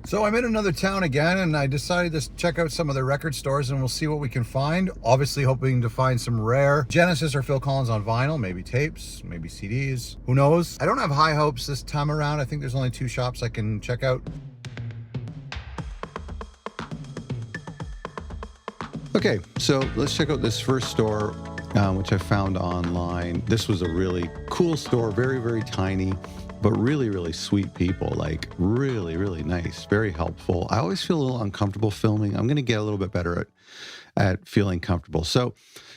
So I'm in another town again, and I decided to check out some of the record stores, and we'll see what we can find. Obviously hoping to find some rare Genesis or Phil Collins on vinyl, maybe tapes, maybe CDs, who knows. I don't have high hopes this time around. I think there's only 2 shops I can check out. Okay, so let's check out this first store, which I found online. This was a really cool store, very, very tiny, but really, really sweet people, like really, really nice, very helpful. I always feel a little uncomfortable filming. I'm going to get a little bit better at feeling comfortable. So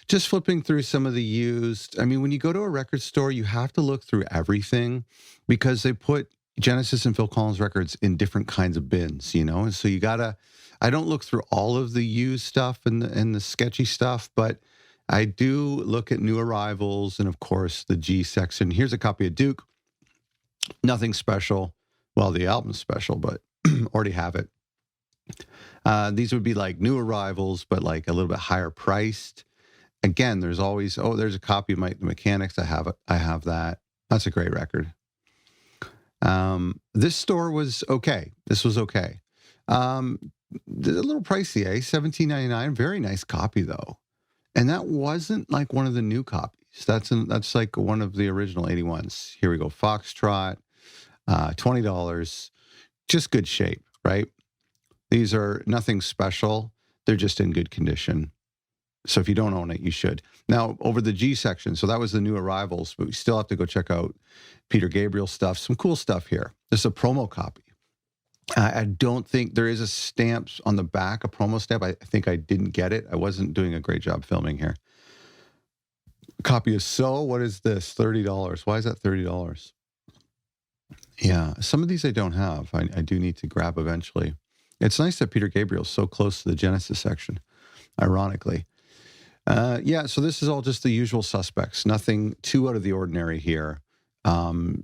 just flipping through some of the used. I mean, when you go to a record store, you have to look through everything because they put Genesis and Phil Collins records in different kinds of bins, you know? And so you gotta, I don't look through all of the used stuff and the sketchy stuff, but I do look at new arrivals and of course the G section. Here's a copy of Duke. Nothing special. Well, the album's special, but already have it. These would be like new arrivals, but like a little bit higher priced. Again, there's always, oh, there's a copy of the Mechanics. I have it. I have that. That's a great record. This store was okay. This was okay. A little pricey, eh? $17.99. Very nice copy though. And that wasn't like one of the new copies. That's like one of the original 81s. Here we go. Foxtrot, $20. Just good shape, right? These are nothing special. They're just in good condition. So if you don't own it, you should. Now, over the G section, so that was the new arrivals, but we still have to go check out Peter Gabriel stuff. Some cool stuff here. This is a promo copy. I don't think there is a stamp on the back, a promo stamp. I think I didn't get it. I wasn't doing a great job filming here. Copy of So. What is this? $30. Why is that $30? Yeah, some of these I don't have. I do need to grab eventually. It's nice that Peter Gabriel's so close to the Genesis section, ironically. Yeah, so this is all just the usual suspects. Nothing too out of the ordinary here.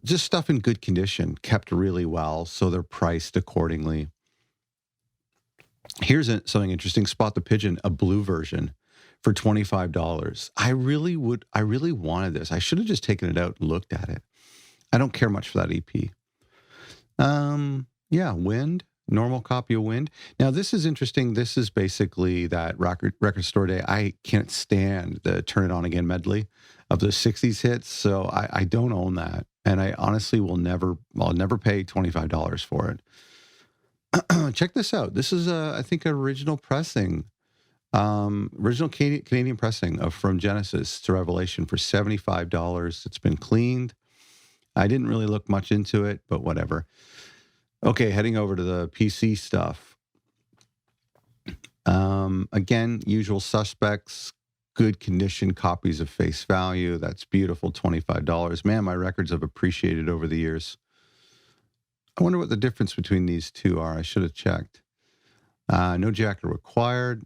Just stuff in good condition, kept really well, so they're priced accordingly. Here's something interesting. Spot the Pigeon, a blue version for $25. I really wanted this. I should have just taken it out and looked at it. I don't care much for that EP. Yeah, Wind. Normal copy of Wind. Now, this is interesting. This is basically that record store day. I can't stand the Turn It On Again medley of the 60s hits, so I don't own that. And I honestly I'll never pay $25 for it. Check this out. This is, I think, original pressing, original Canadian pressing of From Genesis to Revelation for $75. It's been cleaned. I didn't really look much into it, but whatever. Okay, heading over to the PC stuff. Again, usual suspects, good condition copies of Face Value. That's beautiful, $25. Man, my records have appreciated over the years. I wonder what the difference between these two are. I should have checked. No jacket required.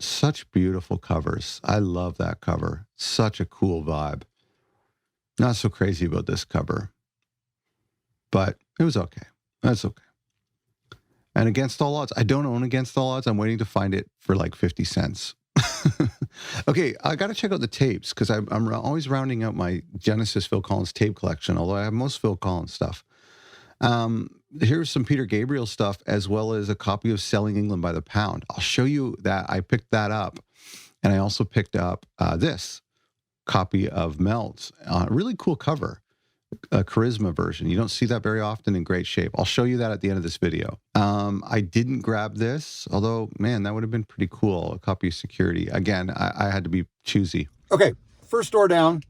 Such beautiful covers. I love that cover. Such a cool vibe. Not so crazy about this cover, but it was okay. That's okay. And Against All Odds. I don't own Against All Odds. I'm waiting to find it for like 50 cents. Okay, I got to check out the tapes because I'm always rounding out my Genesis Phil Collins tape collection, although I have most Phil Collins stuff. Here's some Peter Gabriel stuff as well as a copy of Selling England by the Pound. I'll show you that. I picked that up. And I also picked up this copy of Melts. Really cool cover. A Charisma version. You don't see that very often in great shape. I'll show you that at the end of this video. I didn't grab this, although, man, that would have been pretty cool. A copy of Security. Again, I had to be choosy. Okay, first store down.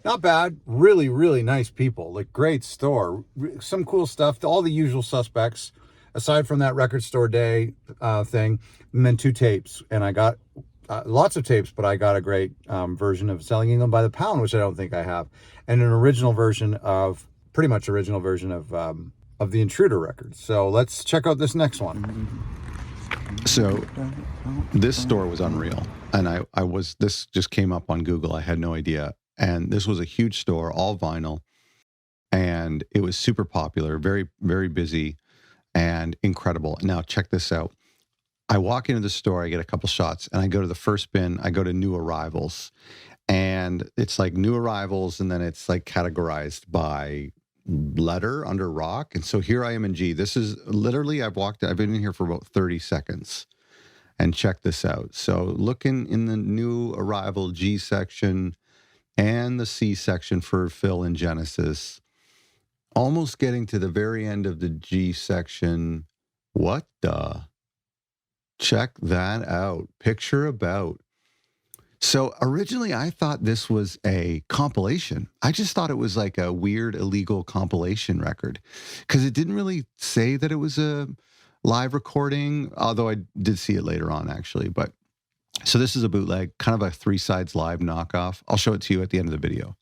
Not bad. Really, really nice people. Like, great store. Some cool stuff. All the usual suspects, aside from that record store day thing. And then 2 tapes. And I got lots of tapes, but I got a great version of Selling England by the Pound, which I don't think I have, and an original version of, pretty much original version of the Intruder record. So let's check out this next one. So this store was unreal, and this just came up on Google. I had no idea, and this was a huge store, all vinyl, and it was super popular, very, very busy, and incredible. Now check this out. I walk into the store, I get a couple shots, and I go to the first bin, I go to new arrivals. And it's like new arrivals, and then it's like categorized by letter under rock. And so here I am in G. This is literally, I've been in here for about 30 seconds. And check this out. So looking in the new arrival G section and the C section for Phil and Genesis, almost getting to the very end of the G section. What the? Check that out. Picture about. So originally I thought this was a compilation. I just thought it was like a weird illegal compilation record because it didn't really say that it was a live recording, although I did see it later on actually. But so this is a bootleg, kind of a 3 sides live knockoff. I'll show it to you at the end of the video.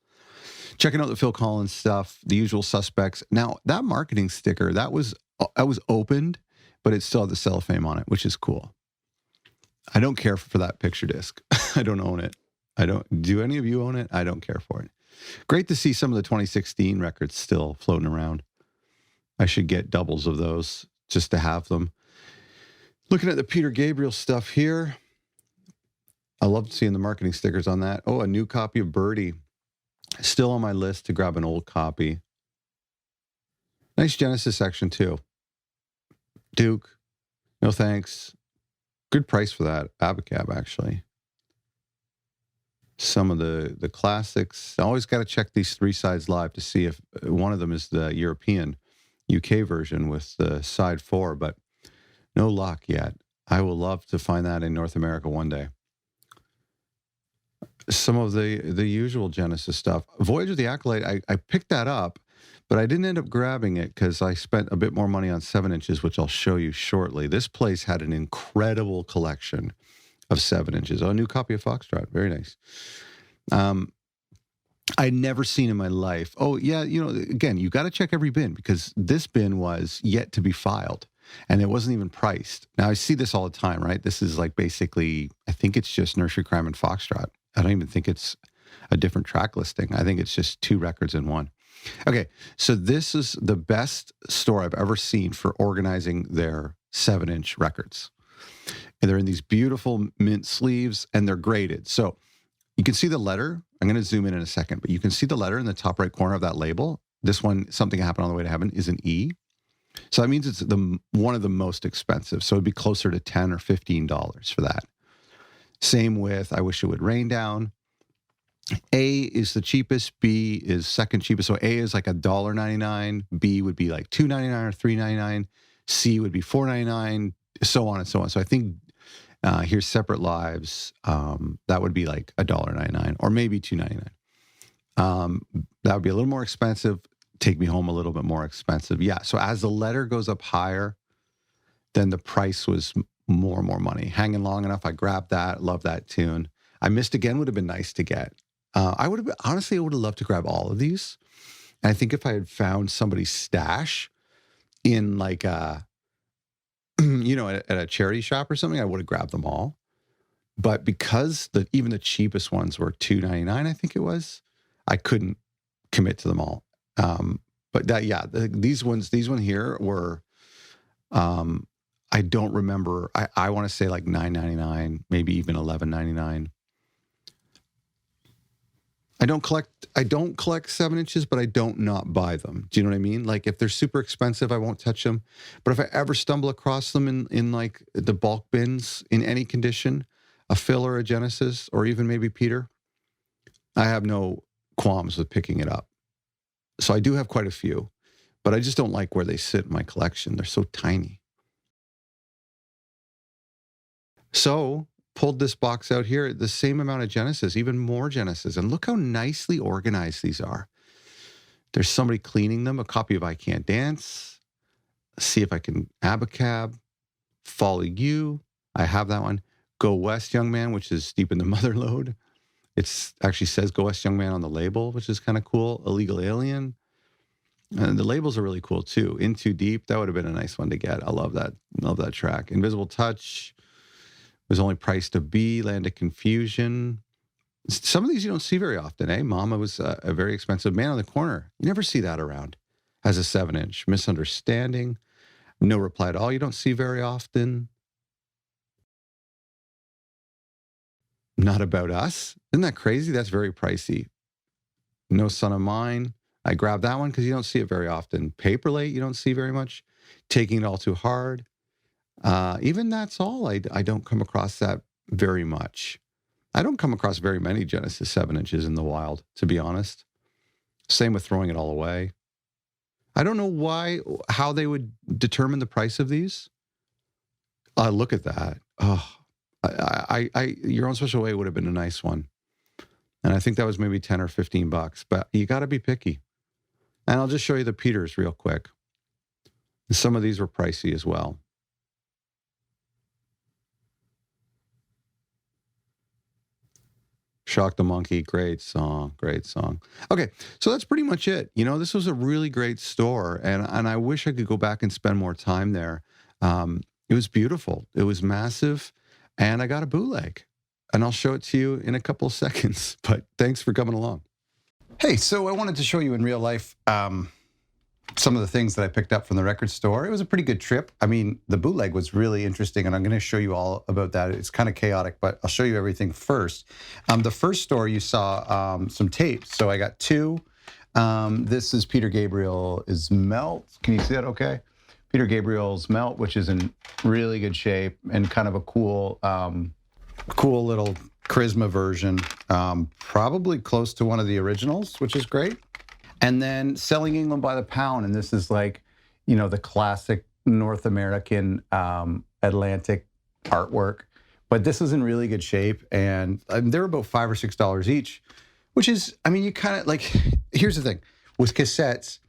Checking out the Phil Collins stuff, the usual suspects. Now that marketing sticker, that was opened, but it still had the cellophane on it, which is cool. I don't care for that picture disc. I don't own it. Do any of you own it? I don't care for it. Great to see some of the 2016 records still floating around. I should get doubles of those just to have them. Looking at the Peter Gabriel stuff here. I love seeing the marketing stickers on that. Oh, a new copy of Birdie. Still on my list to grab an old copy. Nice Genesis section too. Duke. No thanks. Good price for that. Abacab, actually. Some of the classics. I always got to check these 3 sides live to see if one of them is the European UK version with the side 4, but no luck yet. I will love to find that in North America one day. Some of the usual Genesis stuff. Voyage of the Acolyte, I picked that up, but I didn't end up grabbing it because I spent a bit more money on 7 inches, which I'll show you shortly. This place had an incredible collection of 7 inches. Oh, a new copy of Foxtrot. Very nice. I'd never seen in my life. Oh, yeah, again, you got to check every bin because this bin was yet to be filed and it wasn't even priced. Now, I see this all the time, right? This is like basically, I think it's just Nursery Crime and Foxtrot. I don't even think it's a different track listing. I think it's just 2 records in one. Okay, so this is the best store I've ever seen for organizing their 7-inch records. And they're in these beautiful mint sleeves and they're graded. So you can see the letter. I'm going to zoom in a second, but you can see the letter in the top right corner of that label. This one, Something Happened on the Way to Heaven, is an E. So that means it's one of the most expensive. So it'd be closer to $10 or $15 for that. Same with I Wish It Would Rain Down. A is the cheapest, B is second cheapest. So A is like $1.99, B would be like $2.99 or $3.99, C would be $4.99, so on and so on. So I think here's Separate Lives. That would be like $1.99 or maybe $2.99. That would be a little more expensive. Take Me Home a little bit more expensive. Yeah. So as the letter goes up higher, then the price was more and more money. Hanging Long Enough, I grabbed that. Love that tune. I Missed Again would have been nice to get. I would have loved to grab all of these. And I think if I had found somebody's stash in like at a charity shop or something, I would have grabbed them all. But because even the cheapest ones were $2.99, I think it was, I couldn't commit to them all. But these ones here were, I don't remember. I want to say like $9.99, maybe even $11.99. I don't collect 7 inches, but I don't not buy them. Do you know what I mean? Like if they're super expensive, I won't touch them. But if I ever stumble across them in like the bulk bins in any condition, a Phil or a Genesis, or even maybe Peter, I have no qualms with picking it up. So I do have quite a few, but I just don't like where they sit in my collection. They're so tiny. So pulled this box out here, the same amount of Genesis, even more Genesis. And look how nicely organized these are. There's somebody cleaning them, a copy of I Can't Dance. See if I can Abacab. Follow You. I have that one. Go West, Young Man, which is Deep in the Motherlode. It actually says Go West, Young Man on the label, which is kind of cool. Illegal Alien. And the labels are really cool too. In Too Deep, that would have been a nice one to get. I love that. Love that track. Invisible Touch was only priced a B. Land of Confusion. Some of these you don't see very often, eh? Mama was a very expensive. Man on the Corner. You never see that around as a 7-inch. Misunderstanding. No Reply at All. You don't see very often. Not About Us. Isn't that crazy? That's very pricey. No Son of Mine. I grabbed that one because you don't see it very often. Paperlate, you don't see very much. Taking It All Too Hard. Even That's All, I don't come across that very much. I don't come across very many Genesis 7-inches in the wild, to be honest. Same with Throwing It All Away. I don't know how they would determine the price of these. Look at that. Oh, Your Own Special Way would have been a nice one. And I think that was maybe 10 or 15 bucks, but you got to be picky. And I'll just show you the Peters real quick. Some of these were pricey as well. Shock the Monkey, great song, great song. Okay, so that's pretty much it. You know, this was a really great store, and I wish I could go back and spend more time there. It was beautiful. It was massive, and I got a bootleg. And I'll show it to you in a couple of seconds, but thanks for coming along. Hey, so I wanted to show you in real life some of the things that I picked up from the record store. It was a pretty good trip. I mean, the bootleg was really interesting, and I'm going to show you all about that. It's kind of chaotic, but I'll show you everything first. The first store, you saw some tapes. So I got two. This is Peter Gabriel's Melt. Can you see that okay? Peter Gabriel's Melt, which is in really good shape and kind of a cool little Charisma version, probably close to one of the originals, which is great. And then Selling England by the Pound, and this is like, you know, the classic North American Atlantic artwork. But this is in really good shape, and they're about $5 or $6 each, which is, I mean, you kind of like, here's the thing, with cassettes,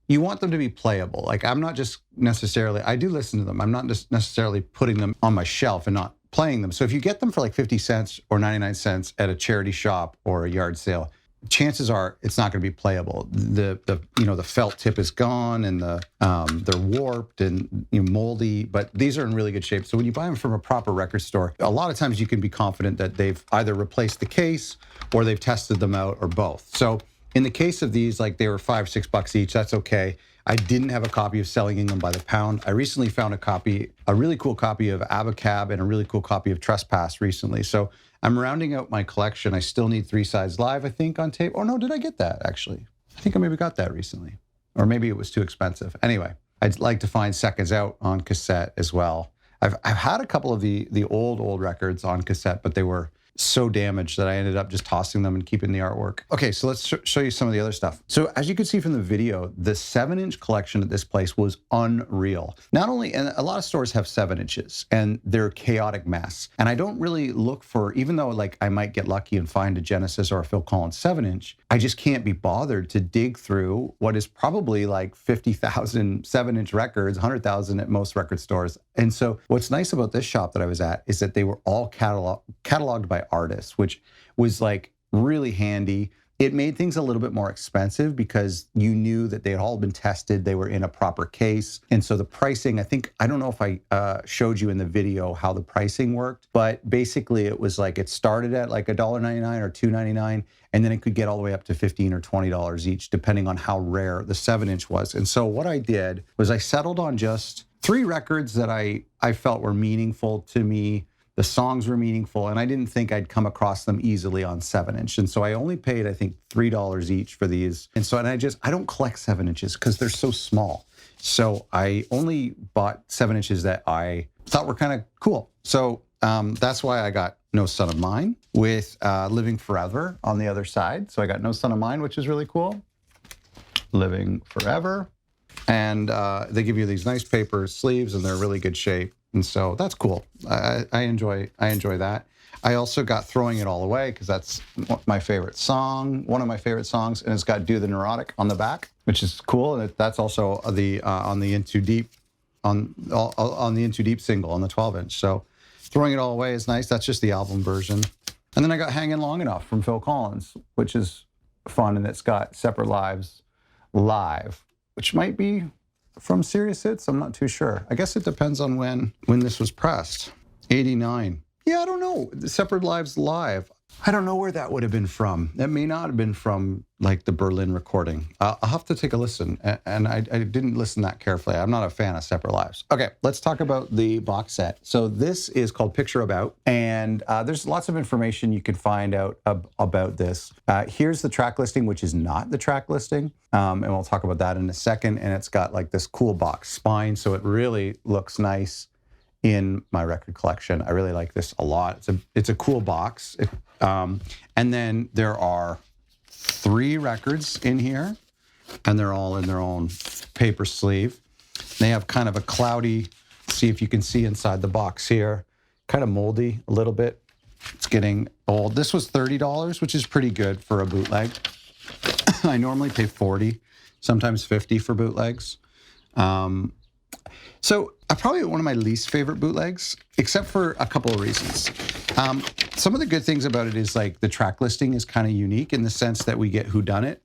you want them to be playable. Like, I'm not just necessarily, I do listen to them. I'm not just necessarily putting them on my shelf and not playing them. So if you get them for like 50 cents or 99 cents at a charity shop or a yard sale, chances are it's not going to be playable. The felt tip is gone, and they're warped and moldy, but these are in really good shape. So when you buy them from a proper record store, a lot of times you can be confident that they've either replaced the case or they've tested them out, or both. So in the case of these, like, they were $5, $6 each. That's okay. I didn't have a copy of Selling England by the Pound. I recently found a really cool copy of Abacab and a really cool copy of Trespass recently. So I'm rounding out my collection. I still need 3 Sides Live, I think, on tape. Oh, no, did I get that, actually? I think I maybe got that recently. Or maybe it was too expensive. Anyway, I'd like to find Seconds Out on cassette as well. I've had a couple of the old records on cassette, but they were so damaged that I ended up just tossing them and keeping the artwork. Okay, so let's show you some of the other stuff. So as you can see from the video, the 7-inch collection at this place was unreal. Not only, and a lot of stores have 7 inches, and they're a chaotic mess. And I don't really look for, even though like I might get lucky and find a Genesis or a Phil Collins 7-inch, I just can't be bothered to dig through what is probably like 50,000 7-inch records, 100,000 at most record stores. And so what's nice about this shop that I was at is that they were all cataloged by artists, which was like really handy. It made things a little bit more expensive because you knew that they had all been tested, they were in a proper case. And so the pricing, I don't know if I showed you in the video how the pricing worked, but basically it was like, it started at like $1.99 or $2.99, and then it could get all the way up to $15 or $20 each, depending on how rare the 7-inch was. And so what I did was I settled on just 3 records that I felt were meaningful to me. The songs were meaningful, and I didn't think I'd come across them easily on 7-inch. And so I only paid, I think, $3 each for these. And so, I don't collect 7-inches because they're so small. So I only bought 7 inches that I thought were kind of cool. So that's why I got No Son of Mine with Living Forever on the other side. So I got No Son of Mine, which is really cool. Living Forever. And they give you these nice paper sleeves, and they're really good shape. And so that's cool. I enjoy that. I also got Throwing It All Away because that's my favorite song, one of my favorite songs, and it's got Do the Neurotic on the back, which is cool. And that's also the on the In Too Deep on the In Too Deep single on the 12-inch. So Throwing It All Away is nice. That's just the album version. And then I got Hanging Long Enough from Phil Collins, which is fun, and it's got Separate Lives Live, which might be from Serious Hits. I'm not too sure. I guess it depends on when this was pressed. 89. Yeah, I don't know. The Separate Lives Live. I don't know where that would have been from. That may not have been from like the Berlin recording. I'll have to take a listen. And I didn't listen that carefully. I'm not a fan of Separate Lives. Okay, let's talk about the box set. So this is called Picture About. And there's lots of information you can find out about this. Here's the track listing, which is not the track listing. And we'll talk about that in a second. And it's got like this cool box spine. So it really looks nice in my record collection. I really like this a lot. It's a cool box. And then there are 3 records in here, and they're all in their own paper sleeve. They have kind of a cloudy, see if you can see inside the box here, kind of moldy a little bit. It's getting old. This was $30, which is pretty good for a bootleg. I normally pay $40, sometimes $50 for bootlegs. So probably one of my least favorite bootlegs, except for a couple of reasons. Some of the good things about it is like the track listing is kind of unique in the sense that we get whodunit.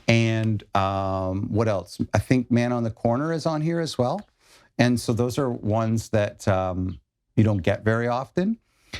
And what else? I think Man on the Corner is on here as well. And so those are ones that you don't get very often.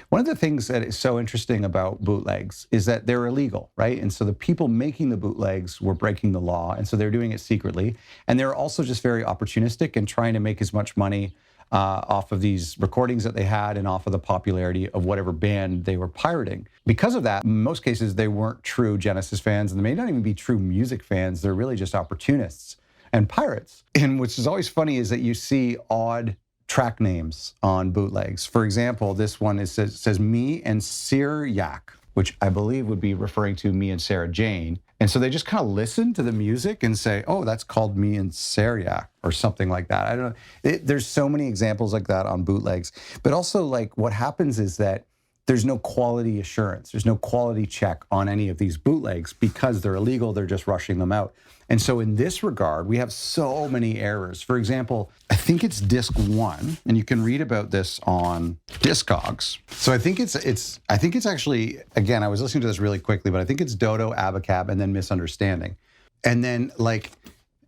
One of the things that is so interesting about bootlegs is that they're illegal, right? And so the people making the bootlegs were breaking the law, and so they're doing it secretly. And they're also just very opportunistic and trying to make as much money off of these recordings that they had and off of the popularity of whatever band they were pirating. Because of that, in most cases, they weren't true Genesis fans, and they may not even be true music fans. They're really just opportunists and pirates. And which is always funny is that you see odd track names on bootlegs. For example, this one says Me and Syriac, which I believe would be referring to Me and Sarah Jane. And so they just kind of listen to the music and say, oh, that's called Me and Syriac or something like that. I don't know. There's so many examples like that on bootlegs. But also like what happens is that there's no quality assurance. There's no quality check on any of these bootlegs because they're illegal. They're just rushing them out. And so in this regard, we have so many errors. For example, I think it's disc 1, and you can read about this on Discogs. So I think it's actually, again, I was listening to this really quickly, but I think it's Dodo, Abacab, and then Misunderstanding. And then like,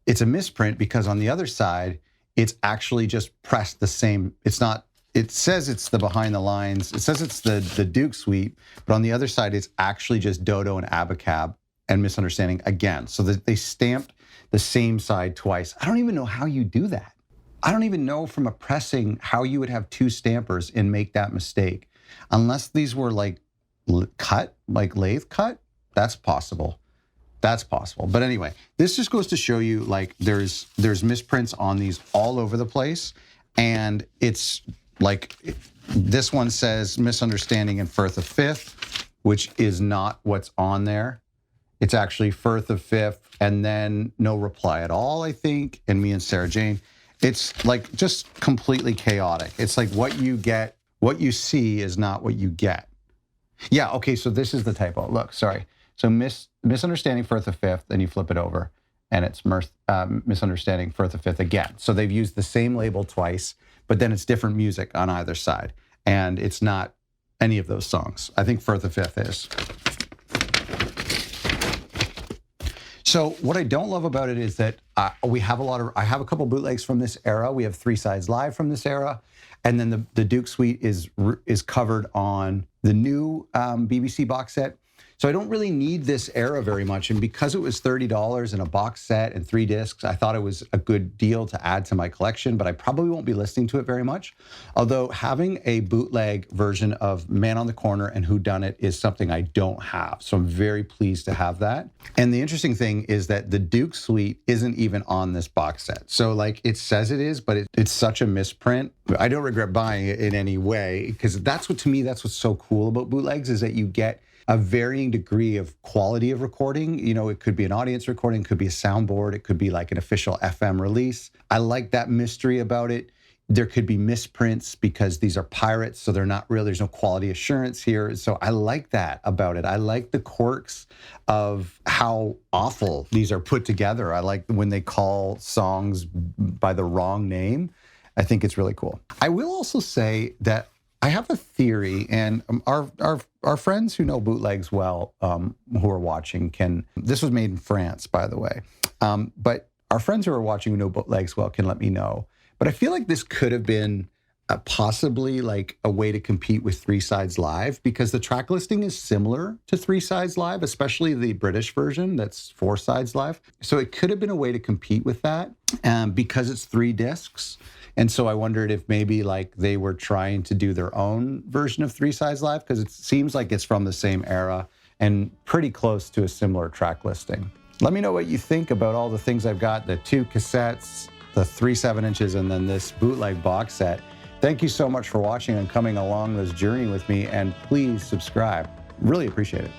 it's a misprint because on the other side, it's actually just pressed the same. It's not, it says it's the Behind the Lines. It says it's the Duke Suite, but on the other side, it's actually just Dodo and Abacab and Misunderstanding again. So that they stamped the same side twice. I don't even know how you do that. I don't even know from a pressing how you would have 2 stampers and make that mistake. Unless these were like cut, like lathe cut, that's possible. That's possible. But anyway, this just goes to show you like there's misprints on these all over the place. And it's like, this one says Misunderstanding and Firth of Fifth, which is not what's on there. It's actually Firth of Fifth and then No Reply at All, I think, and Me and Sarah Jane. It's like just completely chaotic. It's like what you get, what you see is not what you get. Yeah, okay, so this is the typo. Look, sorry. So Misunderstanding Firth of Fifth, then you flip it over, and it's Misunderstanding Firth of Fifth again. So they've used the same label twice, but then it's different music on either side. And it's not any of those songs. I think Firth of Fifth is. So what I don't love about it is that I have a couple bootlegs from this era. We have 3 Sides Live from this era. And then the Duke Suite is covered on the new BBC box set. So I don't really need this era very much. And because it was $30 in a box set and 3 discs, I thought it was a good deal to add to my collection, but I probably won't be listening to it very much. Although having a bootleg version of Man on the Corner and Whodunit is something I don't have. So I'm very pleased to have that. And the interesting thing is that the Duke Suite isn't even on this box set. So like it says it is, but it's such a misprint. I don't regret buying it in any way because that's what's so cool about bootlegs is that you get a varying degree of quality of recording. You know, it could be an audience recording, it could be a soundboard, it could be like an official FM release. I like that mystery about it. There could be misprints because these are pirates, so they're not real. There's no quality assurance here. So I like that about it. I like the quirks of how awful these are put together. I like when they call songs by the wrong name. I think it's really cool. I will also say that I have a theory, and our friends who know bootlegs well, who are watching this was made in France, by the way, but our friends who are watching who know bootlegs well can let me know. But I feel like this could have been possibly like a way to compete with Three Sides Live, because the track listing is similar to Three Sides Live, especially the British version that's Four Sides Live. So it could have been a way to compete with that, because it's 3 discs. And so I wondered if maybe like they were trying to do their own version of Three Sides Live, because it seems like it's from the same era and pretty close to a similar track listing. Let me know what you think about all the things I've got, the 2 cassettes, the 3 7-inches, and then this bootleg box set. Thank you so much for watching and coming along this journey with me, and please subscribe. Really appreciate it.